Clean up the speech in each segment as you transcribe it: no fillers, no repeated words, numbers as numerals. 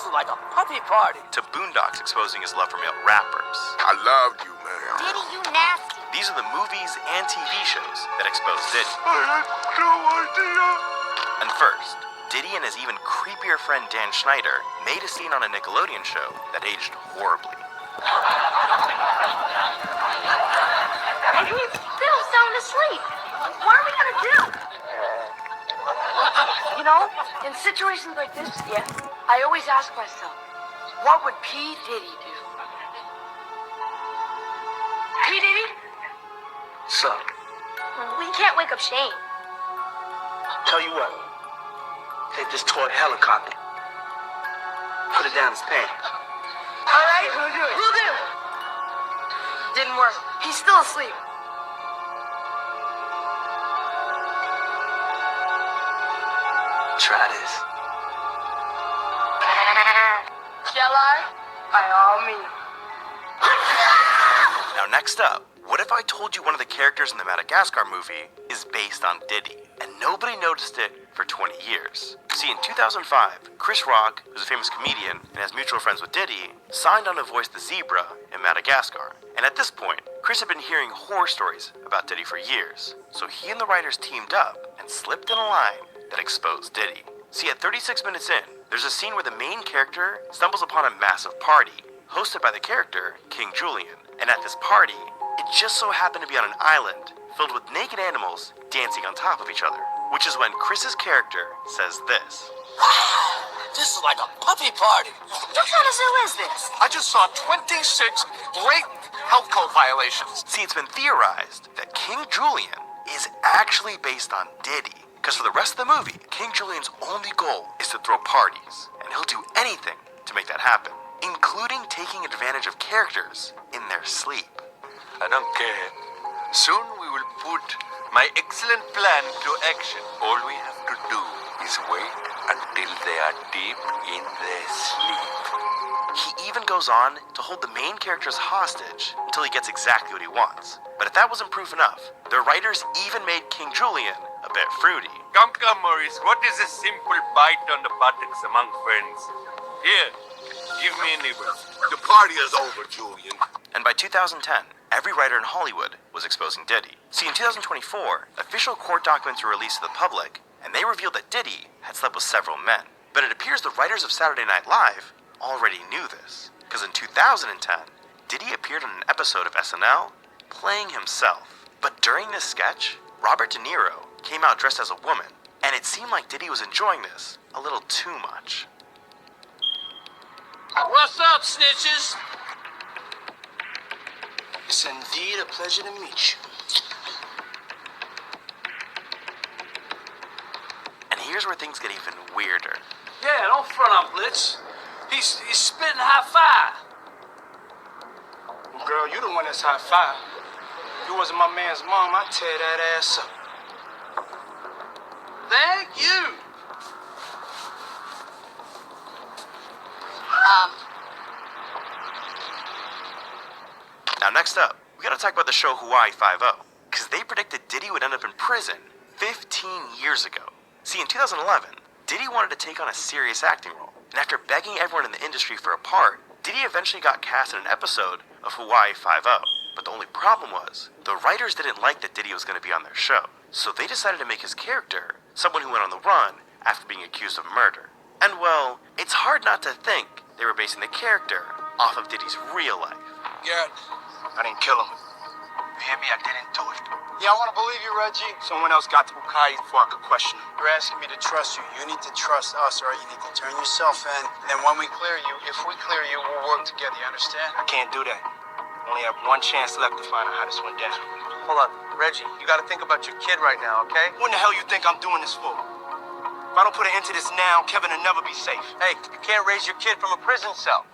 is like a puppy party. To Boondocks exposing his love for male rappers. I loved you, man. Diddy, you nasty. These are the movies and TV shows that expose Diddy. I had no idea. And first, Diddy and his even creepier friend Dan Schneider made a scene on a Nickelodeon show that aged horribly. Phil's sound asleep. What are we gonna do? You know, in situations like this, I always ask myself, what would P. Diddy do? P. Diddy? Sup? We can't wake up Shane. Tell you what. Take this toy helicopter. Put it down his pants. All right, we'll do it. We'll do it. Didn't work. He's still asleep. Try this. Shall I? By all means. Now next up, what if I told you one of the characters in the Madagascar movie is based on Diddy, and nobody noticed it for 20 years? See, in 2005, Chris Rock, who's a famous comedian and has mutual friends with Diddy, signed on to voice the zebra in Madagascar. And at this point, Chris had been hearing horror stories about Diddy for years, so he and the writers teamed up and slipped in a line that exposed Diddy. See, at 36 minutes in, there's a scene where the main character stumbles upon a massive party, hosted by the character King Julian. And at this party, it just so happened to be on an island filled with naked animals dancing on top of each other. Which is when Chris's character says this. Wow, this is like a puppy party. What kind of zoo is this? I just saw 26 blatant health code violations. See, it's been theorized that King Julian is actually based on Diddy. Because for the rest of the movie, King Julian's only goal is to throw parties. And he'll do anything to make that happen, including taking advantage of characters in their sleep. I don't care. Soon we will put my excellent plan to action. All we have to do is wait until they are deep in their sleep. He even goes on to hold the main characters hostage until he gets exactly what he wants. But if that wasn't proof enough, the writers even made King Julian a bit fruity. Come, Maurice, what is a simple bite on the buttocks among friends? Here, give me a nibble. The party is over, Julian. And by 2010, every writer in Hollywood was exposing Diddy. See, in 2024, official court documents were released to the public, and they revealed that Diddy had slept with several men. But it appears the writers of Saturday Night Live already knew this, because in 2010, Diddy appeared on an episode of SNL playing himself. But during this sketch, Robert De Niro came out dressed as a woman, and it seemed like Diddy was enjoying this a little too much. What's up, snitches? It's indeed a pleasure to meet you. And here's where things get even weirder. Yeah, don't front on Blitz. He's spitting high five. Girl, you the one that's high five. If you wasn't my man's mom, I'd tear that ass up. Thank you. Now next up, we gotta talk about the show Hawaii 5-0, because they predicted Diddy would end up in prison 15 years ago. See, in 2011, Diddy wanted to take on a serious acting role, and after begging everyone in the industry for a part, Diddy eventually got cast in an episode of Hawaii 5-0. But the only problem was, the writers didn't like that Diddy was going to be on their show, so they decided to make his character someone who went on the run after being accused of murder. And well, it's hard not to think they were basing the character off of Diddy's real life. Garrett, I didn't kill him. You hear me? I didn't do it. Yeah, I want to believe you, Reggie. Someone else got to Bukai before I could question him. You're asking me to trust you. You need to trust us, or you need to turn yourself in. And then when we clear you, if we clear you, we'll work together. You understand? I can't do that. Only have one chance left to find out how this went down. Hold on, Reggie, you gotta think about your kid right now, okay? What in the hell you think I'm doing this for? If I don't put an end to this now, Kevin will never be safe. Hey, you can't raise your kid from a prison cell.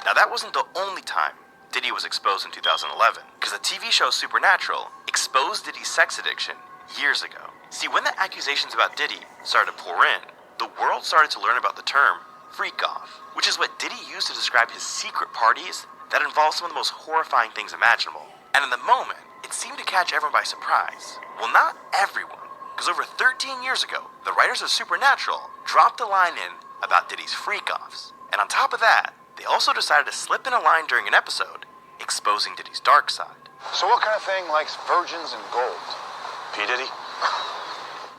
Now that wasn't the only time Diddy was exposed in 2011, because the TV show Supernatural exposed Diddy's sex addiction years ago. See, when the accusations about Diddy started to pour in, the world started to learn about the term freak-off, which is what Diddy used to describe his secret parties that involved some of the most horrifying things imaginable. And in the moment, it seemed to catch everyone by surprise. Well, not everyone, because over 13 years ago, the writers of Supernatural dropped a line in about Diddy's freak-offs. And on top of that, they also decided to slip in a line during an episode, exposing Diddy's dark side. So what kind of thing likes virgins and gold? P. Diddy?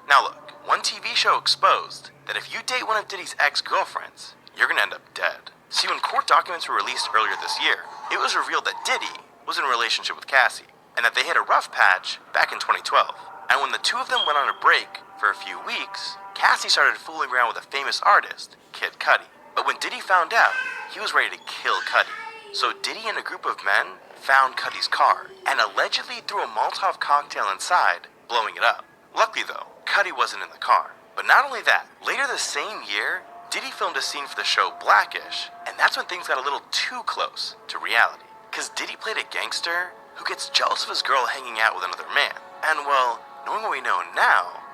Now look, one TV show exposed that if you date one of Diddy's ex-girlfriends, you're gonna end up dead. See, when court documents were released earlier this year, it was revealed that Diddy was in a relationship with Cassie, and that they hit a rough patch back in 2012. And when the two of them went on a break for a few weeks, Cassie started fooling around with a famous artist, Kid Cudi. But when Diddy found out, he was ready to kill Cudi. So Diddy and a group of men found Cudi's car, and allegedly threw a Molotov cocktail inside, blowing it up. Luckily though, Cudi wasn't in the car. But not only that, later the same year, Diddy filmed a scene for the show Blackish, and that's when things got a little too close to reality. Cause Diddy played a gangster who gets jealous of his girl hanging out with another man. And well, knowing what we know now,